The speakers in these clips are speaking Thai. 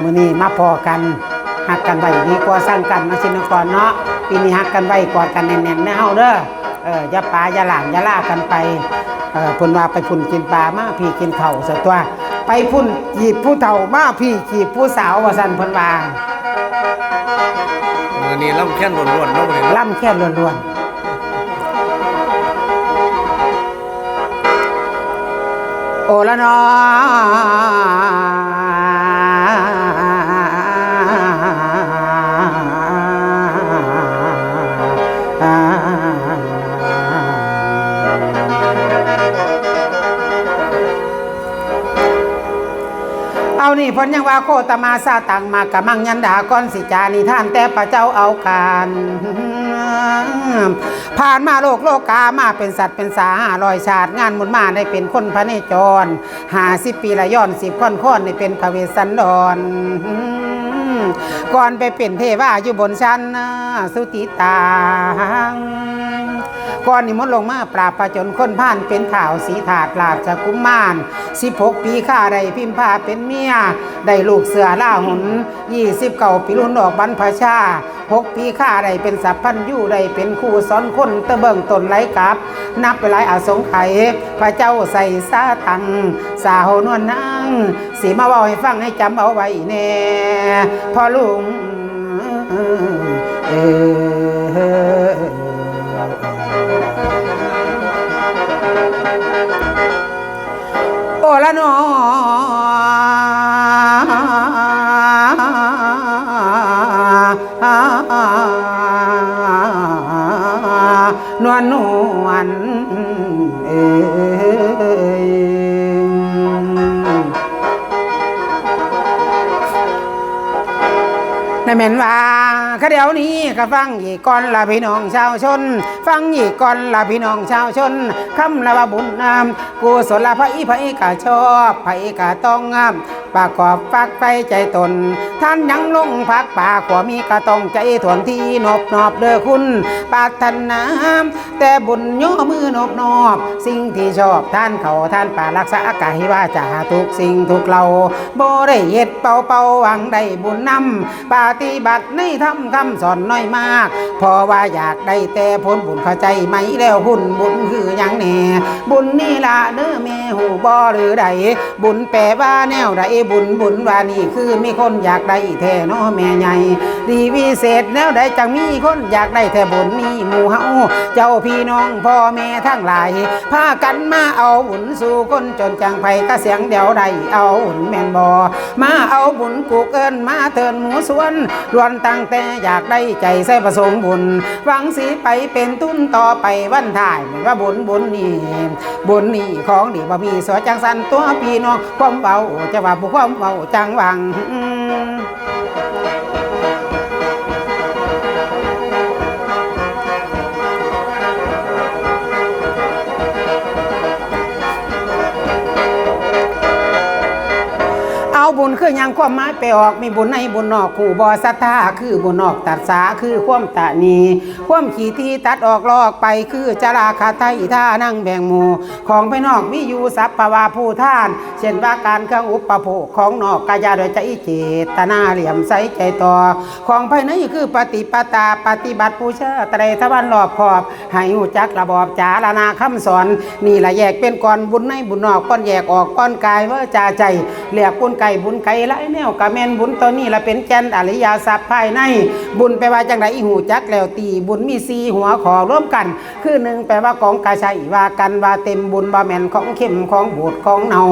มื้อนี้มาพอกันหักกันไว้ดีกว่าสร้างกันนะชินกรเนาะปีนี้หักกันไว้กอดกันแน่นๆนะเฮาเด้ออย่าปาอย่าหลานอย่าล่ากันไปเพิ่นว่าไปพุ่นกินปลามาพี่กินข้าวซะตัวไปพุ่นจีบผู้เฒ่ามาพี่จีบผู้สาวว่าซั่นเพิ่นว่ามื้อนี้ล่ำแค้นล้วนๆเนาะมื้อนี้ล่ำแค่ล้วนๆโอละนอเอานี่พ้นยังว่าโคตมาซาตังมากะมังยันดาก้อนสิจานิท่านแต่พระเจ้าเอาการผ่านมาโลกามาเป็นสัตว์เป็นสา500 ชาติงานมุนมาได้เป็นคนพระเนจร50 ปีละย้อน10 ค่อนได้เป็นพระเวสสันดรก่อนไปเป็นเทวาอยู่บนชั้นสุติตาก่อนนิมนต์ลงมาปราบประจนคนผ่านเป็นข่าวสีถาดราชกุมาร16 ปีข้าได้พิมพาเป็นเมียได้ลูกเสือล่าหุน29 ปีรุ่นออกบรรพชา6 ปีข้าได้เป็นสัพพัญญูได้เป็นครูสอนคนตะเบิ่งตนไหลกับนับไปหลายอาสงไขยพระเจ้าใส่ซาตังสาวนวลนางสีมาเว้าให้ฟังให้จำเอาไว้แน่พ่อลุงโอละนอนวลในแม่นว่าข้าเดี๋ยวนี้ก็ฟังอีกก่อนละพี่น้องชาวชนฟังอีกก่อนละพี่น้องชาวชนคำละว่าบุญนามกุศลพระอิพระอิกาชอบพระอิกาต้องงามประกอบฟักไปใจตนท่านยังลงพักป่าขวามีกระต้องใจถ่วงที่นอบเด้อคุณปาถนาแต่บุญย่อมือนอบสิ่งที่ชอบท่านเขาท่านป่ารักษากายว่าจะทุกสิ่งทุกเราบ่ได้เฮ็ดเป่าหวังได้บุญนำปฏิบัติในธรรมคำสอนน้อยมากพอว่าอยากได้แต่ผลบุญเข้าใจไหมแล้วบุญคืออย่างแน่บุญนี่ละเด้อแม่หูบ่หรือใดบุญแปลว่าแนวใดบุญว่านี่คือมีคนอยากได้แท้น้อแม่ใหญ่ดีวิเศษแนวใดจังมีคนอยากได้แท้บุญนี่หมู่เฮาเจ้าพี่น้องพ่อแม่ทั้งหลายพากันมาเอาบุญสู่คนจนจังไผก็เสียงเดียวใดเอาบุญแม่นบ่มาเอาบุญกูเกินมาเถินหมู่สวนล้วนตั้งแต่อยากได้ใจใส่ประสงค์บุญหวังสิไปเป็นทุนต่อไปวันท้ายเหมือนว่าบุญนี่ของดีบ่มีสอจังสันตัวพี่น้องความเบาจะว่าผู้ความเบาจังหวังเอาบุญคือยังความหมายไปออกมีบุญในบุญนอกคู่บ่ศรัทธาคือบุญนอกตัดสาคือความตะนีความขี้ที่ตัดออกลอกไปคือจราคาไทยท่านั่งแบ่งหมู่ของภายนอกมีอยู่สัพพวาผู้ท่านเช่นว่าการเครื่องอุปโภคของนอกกายาโดยใจเจตนาเหลี่ยมใสใจต่อของภายในคือปฏิปตาปฏิบัติผู้เชื่อไตรทวันรอบขอบให้หูจักระบอบจารณาคำสอนนี่ละแยกเป็นก่อนบุญในบุญนอกก่อนแยกออกก่อนกายเมื่อจาใจเรียกบุญไก่บุญไก่หลายแนวกะแม่นบุญตัวนี้ละเป็นแก่นอริยสัพภายในบุญแปลว่าจังไดอีหูจักแล้วตีบุญมี4หัวขอร่วมกันคือ1แปลว่ากองกาชัยว่ากันว่าเต็มบุญบ่แม่นของเข้มของบูดของเนา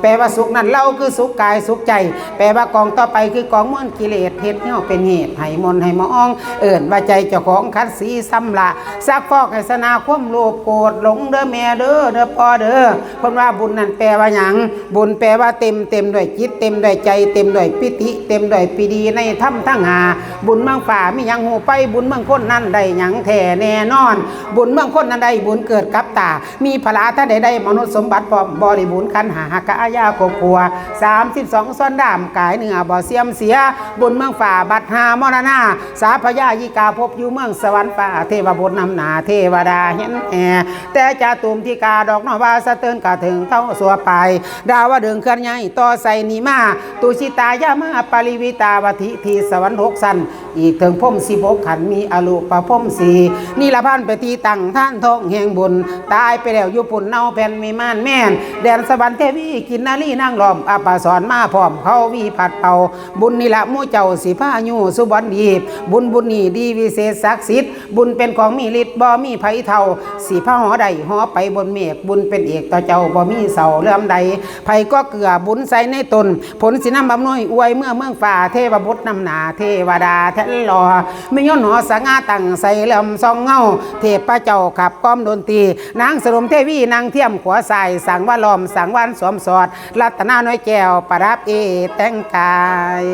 แปลว่าสุขนั้นเราคือสุขกายสุขใจแปลว่ากองต่อไปคือกองมวลกิเลสเฮ็ดเหี่ยวเป็นเหตุให้มนให้มองเอิ้นว่าใจเจ้าของคัดสีซ้ำละซักฟอกให้สนาความโลภโกรธหลงเด้อแม่เด้อพ่อเด้อเพิ่นว่าบุญนั้นแปลว่าหยังบุญแปลว่าเต็มด้วยจิตเต็มด้วยใจเต็มด้วยปิติเต็มด้วยปีดีในธรรมทั้ง5บุญเมืองฝ่ามีหยังหูไปบุญเมืองคนนั้นได้หยังแท้แน่นอนบุญเมืองคนนั้นได้บุญเกิดกับตามีพละท่านได้มนุษย์สมบัติพร้อมบริบูรณ์ขันธ์5กายาครบครัว32ส่วนดามกายเนื้อบ่เสียมเสียบุญเมืองฝ่าบัด5มรณะสาพยายิกาภพอยู่เมืองสวรรค์ฝ่าเทวบุตรนำหน้าเทวดาเห็นแต่จะตุ่มที่กาดอกนว่าสะเตือนกะถึงเท่าสัวไปดาวดึงเคลื่อนย้ายต่อใส่นีมา ตุชิตายามาปริวิตาวทิทีสวรรค์6สันอีกถึงพรม16ขันมีอรูปพรม4นี่ละพันไปที่ตั้งท่านทองแห่งบุญตายไปแล้วอยู่ปุ่นเนาแผ่นมีม่านแม่นแดนสวรรค์เทวีกินนาลีนั่งล้อมอปสอนมาพร้อมเขาวีผัดเป่าบุญนี่ละมู่เจ้าสิพายูสุบอนดีบุญนี่ดีวิเศษศักดิ์สิทธิ์บุญเป็นของมีฤทธิ์บ่มีไผเท่าสิพาหอใดหอไปบนเมฆบุญเป็นเอกต่อเจ้าบ่มีเสาเลื่อมใดไผก็เกลือบุญใส่ในตนผลสินำบำน้อยอวยเมื่อเมืองฝ่าเทวบุตรนำหนาเทวดาแทนรอไม่ย้อนหอสง่าตั้งใส่เลื่อมซองเงาเทพเจ้าขับก้อมดนตรีนางสรมเทวีนางเทียมขวาสายสังวาล้อมสังวานสวมสอดรัตนาน้อยแก้วประดับแต่งกาย